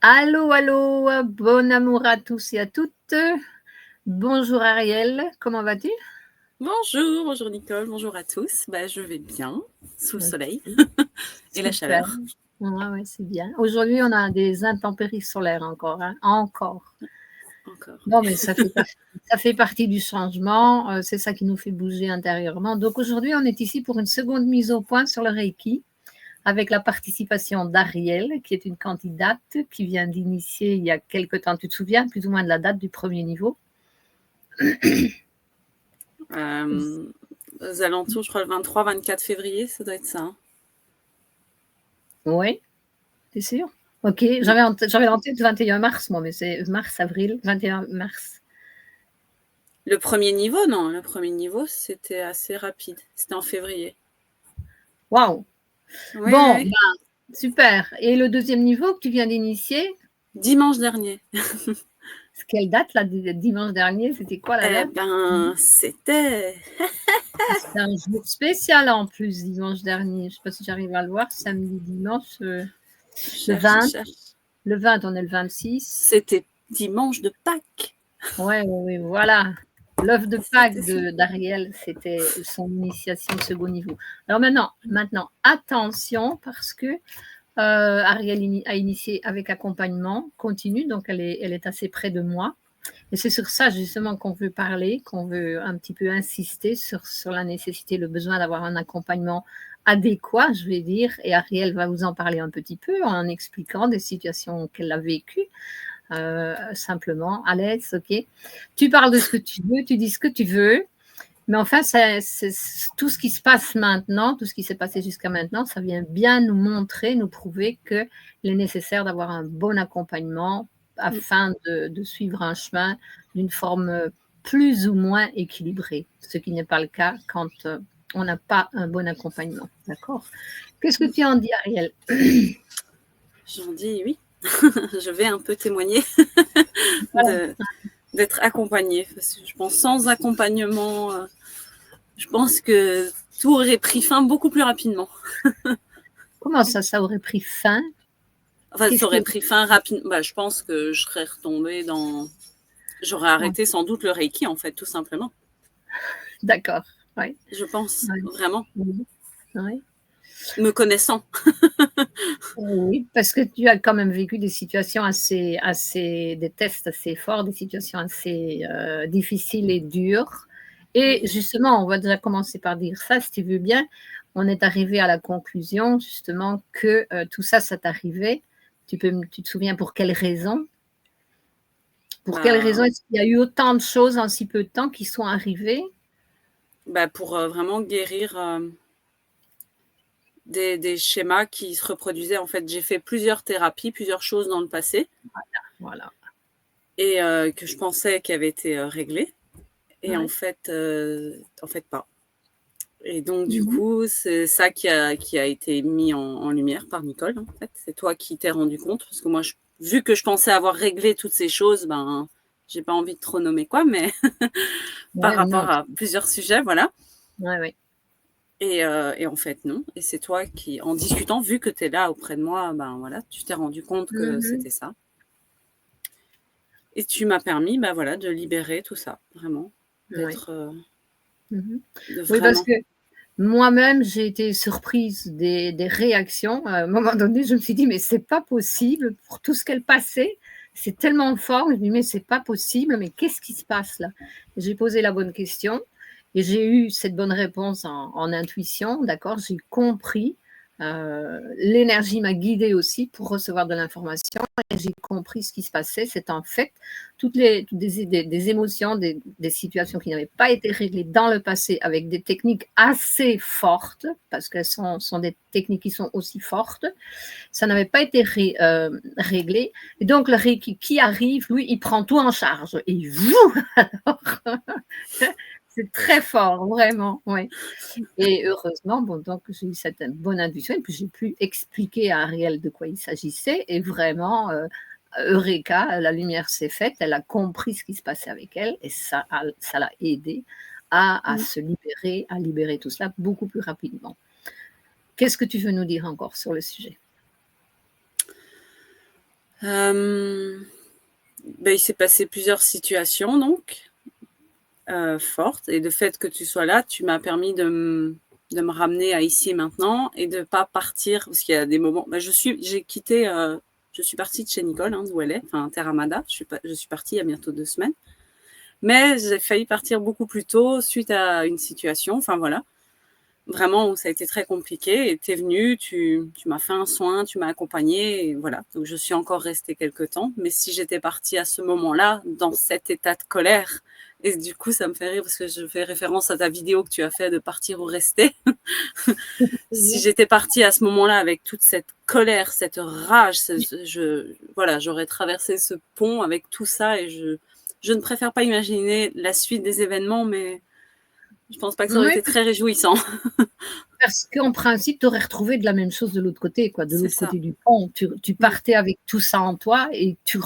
Allô, allô, bon amour à tous et à toutes. Bonjour Ariel, comment vas-tu? Bonjour Nicole, bonjour à tous. Je vais bien, sous le soleil Ok, et la super. chaleur. Ouais, c'est bien. Aujourd'hui, on a des intempéries solaires encore, hein, encore. Encore. Bon, mais ça fait partie du changement, c'est ça qui nous fait bouger intérieurement. Donc aujourd'hui, on est ici pour une seconde mise au point sur le Reiki, avec la participation d'Ariel, qui est une candidate qui vient d'initier il y a quelque temps. Tu te souviens plus ou moins de la date du premier niveau? Aux alentours, je crois le 23-24 février, ça doit être ça. Hein. Oui, t'es sûr? Ok, Non. j'avais en tête 21 mars, moi, mais c'est mars, avril, 21 mars. Le premier niveau, non. Le premier niveau, c'était assez rapide. C'était en février. Waouh! Oui, Bon, oui. super. Et le deuxième niveau que tu viens d'initier, Dimanche dernier. quelle date, là, dimanche dernier? C'était quoi la date? C'était... C'était un jour spécial en plus, dimanche dernier. Je ne sais pas si j'arrive à le voir, samedi, dimanche, le Je 20. cherche. Le 20, on est le 26. C'était dimanche de Pâques. Oui, voilà. L'œuf de Pâques C'était ça. d'Ariel, c'était son initiation second niveau. Alors maintenant, attention, parce que Ariel a initié avec accompagnement continu, donc elle est assez près de moi. Et c'est sur ça justement qu'on veut parler, qu'on veut un petit peu insister sur la nécessité, le besoin d'avoir un accompagnement adéquat, je vais dire, et Ariel va vous en parler un petit peu en expliquant des situations qu'elle a vécues, simplement, à l'aise, ok. Tu parles de ce que tu veux, tu dis ce que tu veux, mais enfin, c'est tout ce qui se passe maintenant, tout ce qui s'est passé jusqu'à maintenant, ça vient bien nous montrer, nous prouver qu'il est nécessaire d'avoir un bon accompagnement afin de suivre un chemin d'une forme plus ou moins équilibrée, ce qui n'est pas le cas quand on n'a pas un bon accompagnement. D'accord? Qu'est-ce que tu en dis, Ariel? J'en dis oui. Je vais un peu témoigner Voilà. d'être accompagnée. Parce que je pense sans accompagnement, je pense que tout aurait pris fin beaucoup plus rapidement. Comment ça aurait pris fin? Enfin, ça Qu'est-ce aurait qui... pris fin rapidement. Je pense que je serais retombée dans... J'aurais arrêté sans doute le Reiki, en fait, tout simplement. D'accord, oui. Je pense, Ouais. vraiment. Oui. Me connaissant. Oui, parce que tu as quand même vécu des situations des tests assez forts, des situations assez difficiles et dures. Et Oui. justement, on va déjà commencer par dire ça, si tu veux bien. On est arrivé à la conclusion, justement, que tout ça, ça t'arrivait. Tu te souviens pour quelles raisons? Pour quelles raisons est-ce qu'il y a eu autant de choses en si peu de temps qui sont arrivées? Pour vraiment guérir des schémas qui se reproduisaient. En fait, j'ai fait plusieurs thérapies, plusieurs choses dans le passé, Voilà. et que je pensais qu'avaient été réglées. Et Ouais. en fait pas. Et donc du Mhm. coup, c'est ça qui a été mis en lumière par Nicole, en fait. C'est toi qui t'es rendu compte, parce que moi, vu que je pensais avoir réglé toutes ces choses, j'ai pas envie de trop nommer quoi, mais par Ouais, non. rapport à plusieurs sujets, voilà. Ouais, ouais. Et en fait, non. Et c'est toi qui, en discutant, vu que tu es là auprès de moi, voilà, tu t'es rendu compte que Mhm. c'était ça. Et tu m'as permis, voilà, de libérer tout ça, vraiment, Ouais. d'être, Mhm. de Oui, parce vraiment. que moi-même, j'ai été surprise des réactions. À un moment donné, je me suis dit: «Mais c'est pas possible pour tout ce qu'elle passait, c'est tellement fort». Je me dis: «Mais c'est pas possible, mais qu'est-ce qui se passe là?» J'ai posé la bonne question et j'ai eu cette bonne réponse en intuition, d'accord? J'ai compris, l'énergie m'a guidée aussi pour recevoir de l'information et j'ai compris ce qui se passait. C'est en fait toutes des émotions, des situations qui n'avaient pas été réglées dans le passé avec des techniques assez fortes, parce qu'elles sont des techniques qui sont aussi fortes, ça n'avait pas été réglé. Et donc, le Reiki qui arrive, lui, il prend tout en charge. Et vous, alors, c'est très fort, vraiment, oui. Et heureusement, bon, donc j'ai eu cette bonne intuition et puis j'ai pu expliquer à Ariel de quoi il s'agissait et vraiment, eureka, la lumière s'est faite, elle a compris ce qui se passait avec elle et ça l'a aidée à Mm. se libérer, à libérer tout cela beaucoup plus rapidement. Qu'est-ce que tu veux nous dire encore sur le sujet? Il s'est passé plusieurs situations, donc, fortes. Et le fait que tu sois là, tu m'as permis de me ramener à ici et maintenant et de ne pas partir. Parce qu'il y a des moments... je suis partie de chez Nicole, d'où elle est, enfin, Terra Mada. Je suis partie il y a bientôt 2 semaines. Mais j'ai failli partir beaucoup plus tôt suite à une situation. Enfin, voilà. Vraiment, où ça a été très compliqué. Et tu es venue, tu m'as fait un soin, tu m'as accompagnée. Et voilà. Donc, je suis encore restée quelques temps. Mais si j'étais partie à ce moment-là, dans cet état de colère, et du coup, ça me fait rire parce que je fais référence à ta vidéo que tu as fait de partir ou rester. Si j'étais partie à ce moment-là avec toute cette colère, cette rage, j'aurais traversé ce pont avec tout ça et je ne préfère pas imaginer la suite des événements, mais je pense pas que ça aurait été très réjouissant. Parce qu'en principe, tu aurais retrouvé de la même chose de l'autre côté, quoi. De l'autre côté du pont, tu partais avec tout ça en toi et tu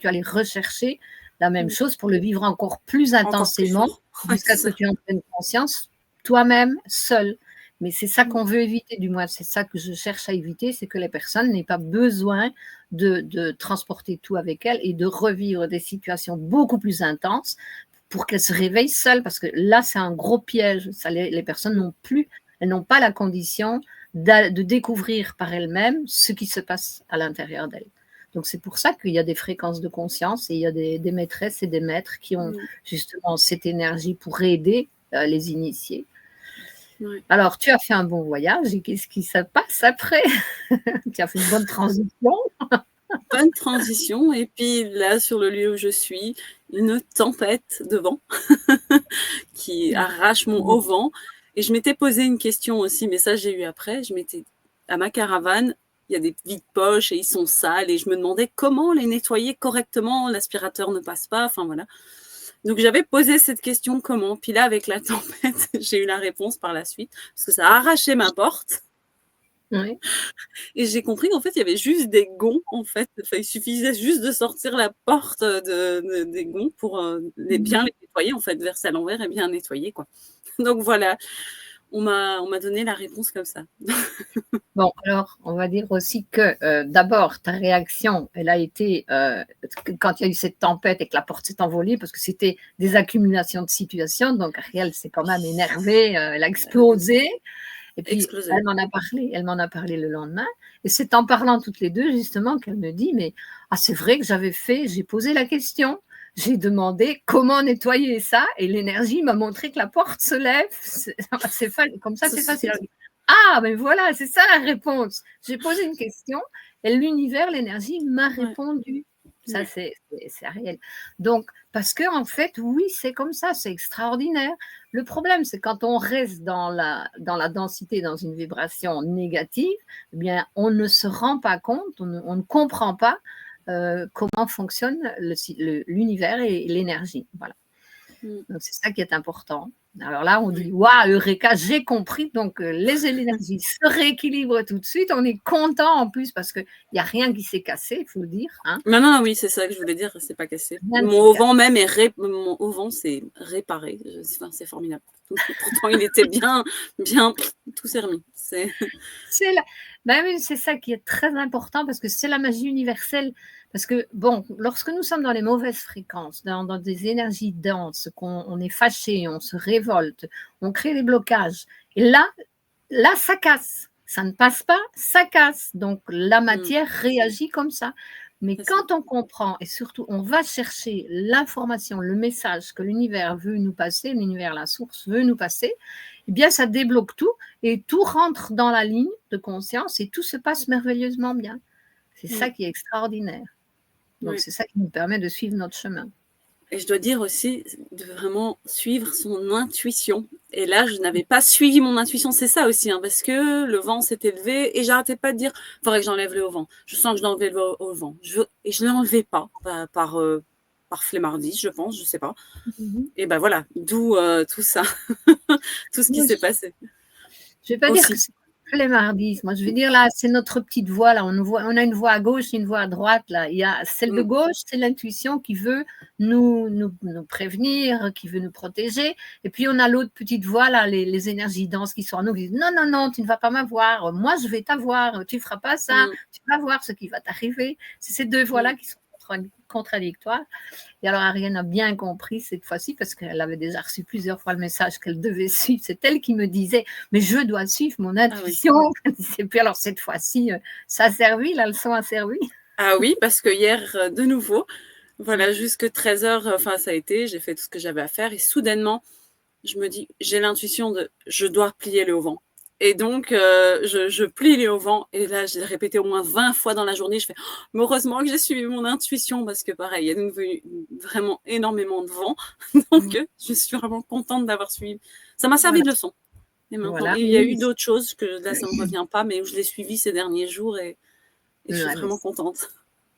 allais rechercher la même chose pour le vivre encore plus intensément, jusqu'à ce que tu en prennes conscience toi-même, seul. Mais c'est ça qu'on veut éviter, du moins, c'est ça que je cherche à éviter, c'est que les personnes n'aient pas besoin de transporter tout avec elles et de revivre des situations beaucoup plus intenses pour qu'elles se réveillent seules, parce que là, c'est un gros piège. Ça, les personnes elles n'ont pas la condition de découvrir par elles-mêmes ce qui se passe à l'intérieur d'elles. Donc, c'est pour ça qu'il y a des fréquences de conscience et il y a des maîtresses et des maîtres qui ont justement cette énergie pour aider les initiés. Oui. Alors, tu as fait un bon voyage et qu'est-ce qui se passe après? Tu as fait une bonne transition. Bonne transition. Et puis là, sur le lieu où je suis, une tempête de vent qui arrache mon auvent. Et je m'étais posé une question aussi, mais ça, j'ai eu après. À ma caravane, il y a des vides-poches et ils sont sales. Et je me demandais comment les nettoyer correctement. L'aspirateur ne passe pas. Enfin, voilà. Donc, j'avais posé cette question, comment. Puis là, avec la tempête, j'ai eu la réponse par la suite. Parce que ça a arraché ma porte. Oui. Et j'ai compris qu'en fait, il y avait juste des gonds, en fait. Enfin, il suffisait juste de sortir la porte des gonds pour bien les nettoyer, en fait, verser à l'envers et bien nettoyer, quoi. Donc voilà, on m'a donné la réponse comme ça. Bon, alors, on va dire aussi que d'abord, ta réaction, elle a été, quand il y a eu cette tempête et que la porte s'est envolée, parce que c'était des accumulations de situations, donc Ariel s'est quand même énervée, elle a explosé. Et puis, elle m'en a parlé le lendemain. Et c'est en parlant toutes les deux, justement, qu'elle me dit, mais c'est vrai que j'ai posé la question. J'ai demandé comment nettoyer ça et l'énergie m'a montré que la porte se lève. Comme ça, c'est facile. Ah, mais voilà, c'est ça la réponse. J'ai posé une question et l'univers, l'énergie m'a répondu. Ça, c'est réel. Donc, parce que en fait, oui, c'est comme ça, c'est extraordinaire. Le problème, c'est quand on reste dans la densité, dans une vibration négative, eh bien, on ne se rend pas compte, on ne comprend pas comment fonctionne l'univers et l'énergie. Voilà. Donc, c'est ça qui est important. Alors là, on dit, waouh, Eureka, j'ai compris. Donc, les énergies se rééquilibrent tout de suite. On est content en plus parce qu'il n'y a rien qui s'est cassé, il faut le dire. Hein. Non, oui, c'est ça que je voulais dire, c'est pas cassé. Mon auvent même mon auvent s'est réparé. C'est formidable. Pourtant, il était bien, tout s'est remis. C'est ça qui est très important parce que c'est la magie universelle. Parce que, bon, lorsque nous sommes dans les mauvaises fréquences, dans des énergies denses, qu'on est fâché, on se révolte, on crée des blocages. Et là, ça casse. Ça ne passe pas, ça casse. Donc, la matière réagit comme ça. Mais quand on comprend, et surtout, on va chercher l'information, le message que l'univers veut nous passer, l'univers, la source veut nous passer, eh bien, ça débloque tout et tout rentre dans la ligne de conscience et tout se passe merveilleusement bien. C'est ça qui est extraordinaire. Donc, c'est ça qui nous permet de suivre notre chemin. Et je dois dire aussi de vraiment suivre son intuition. Et là, je n'avais pas suivi mon intuition. C'est ça aussi, parce que le vent s'est élevé et j'arrêtais pas de dire, il faudrait que j'enlève le vent. Je sens que je dois enlever le vent. Et je ne l'enlevais pas par flemmardise, je pense, je sais pas. Et ben voilà, d'où tout ça, tout ce qui s'est passé. Je vais pas dire que c'est tous les mardis. Moi, je veux dire, là, c'est notre petite voix. Là. On a une voix à gauche et une voix à droite. Là. Il y a celle de gauche, c'est l'intuition qui veut nous prévenir, qui veut nous protéger. Et puis, on a l'autre petite voix, là, les énergies denses qui sont en nous, qui disent non, non, non, tu ne vas pas m'avoir. Moi, je vais t'avoir. Tu ne feras pas ça. Tu vas voir ce qui va t'arriver. C'est ces deux voix-là qui sont contradictoires. Et alors, Ariane a bien compris cette fois-ci, parce qu'elle avait déjà reçu plusieurs fois le message qu'elle devait suivre. C'est elle qui me disait, mais je dois suivre mon intuition. Et puis alors, cette fois-ci, ça a servi, la leçon a servi. Ah oui, parce que hier, de nouveau, voilà, jusque 13h, ça a été, j'ai fait tout ce que j'avais à faire. Et soudainement, je me dis, j'ai l'intuition de, je dois plier le auvent. Et donc, je plie les auvents. Et là, je l'ai répété au moins 20 fois dans la journée. Je fais, mais heureusement que j'ai suivi mon intuition, parce que pareil, il y a vraiment énormément de vent. Donc, je suis vraiment contente d'avoir suivi. Ça m'a servi de leçon. Et maintenant, il y a eu d'autres choses que là, ça ne me revient pas, mais où je l'ai suivi ces derniers jours et je suis vraiment contente.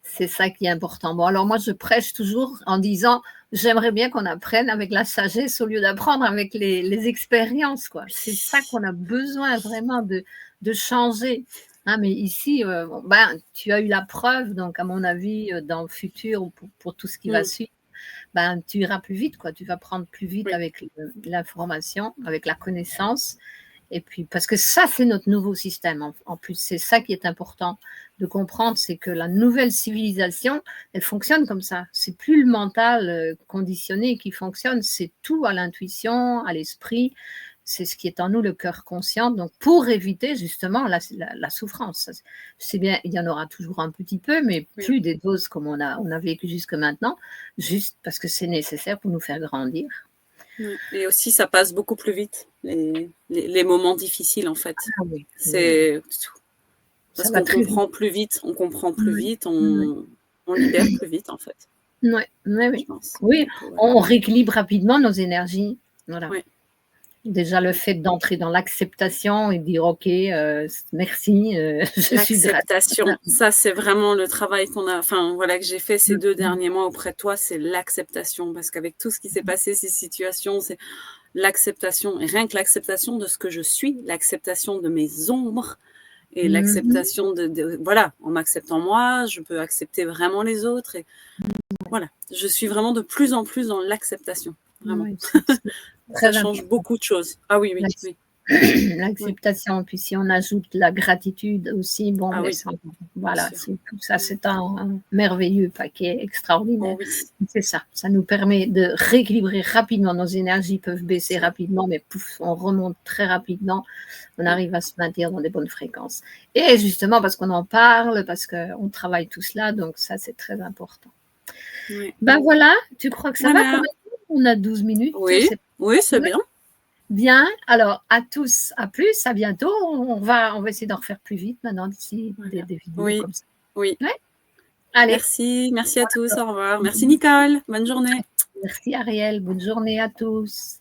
C'est ça qui est important. Bon, alors moi, je prêche toujours en disant, j'aimerais bien qu'on apprenne avec la sagesse au lieu d'apprendre avec les expériences, quoi. C'est ça qu'on a besoin vraiment de changer. Hein, mais ici, tu as eu la preuve, donc à mon avis, dans le futur, pour tout ce qui va suivre, tu iras plus vite, quoi. Tu vas prendre plus vite avec l'information, avec la connaissance. Et puis, parce que ça, c'est notre nouveau système. En plus, c'est ça qui est important de comprendre, c'est que la nouvelle civilisation, elle fonctionne comme ça. C'est plus le mental conditionné qui fonctionne, c'est tout à l'intuition, à l'esprit. C'est ce qui est en nous, le cœur conscient. Donc, pour éviter justement la souffrance. C'est bien, il y en aura toujours un petit peu, mais plus des doses comme on a vécu jusque maintenant, juste parce que c'est nécessaire pour nous faire grandir. Et aussi, ça passe beaucoup plus vite, les moments difficiles, en fait. Ah oui, c'est parce qu'on comprend plus vite, on comprend plus vite, on libère plus vite, en fait. Oui, on rééquilibre rapidement nos énergies. Voilà. Déjà, le fait d'entrer dans l'acceptation et de dire « Ok, merci, je suis grate ». L'acceptation, ça, c'est vraiment le travail que j'ai fait ces 2 derniers mois auprès de toi, c'est l'acceptation. Parce qu'avec tout ce qui s'est passé, ces situations, c'est l'acceptation. Et rien que l'acceptation de ce que je suis, l'acceptation de mes ombres et l'acceptation voilà, en m'acceptant moi, je peux accepter vraiment les autres. Et voilà, je suis vraiment de plus en plus dans l'acceptation. Vraiment. Ça change beaucoup de choses. Ah oui. L'acceptation, puis si on ajoute la gratitude aussi, voilà, tout ça, c'est un merveilleux paquet extraordinaire. C'est ça nous permet de rééquilibrer rapidement, nos énergies peuvent baisser rapidement, mais pouf, on remonte très rapidement, on arrive à se maintenir dans des bonnes fréquences. Et justement, parce qu'on en parle, parce qu'on travaille tout cela, donc ça, c'est très important. Voilà, tu crois que ça va quand même? On a 12 minutes. Oui, c'est bien. Bien, alors à tous, à plus, à bientôt. On va essayer d'en refaire plus vite maintenant d'ici des vidéos comme ça. Oui. Allez. Merci à tous, au revoir. Merci Nicole, bonne journée. Merci Ariel, bonne journée à tous.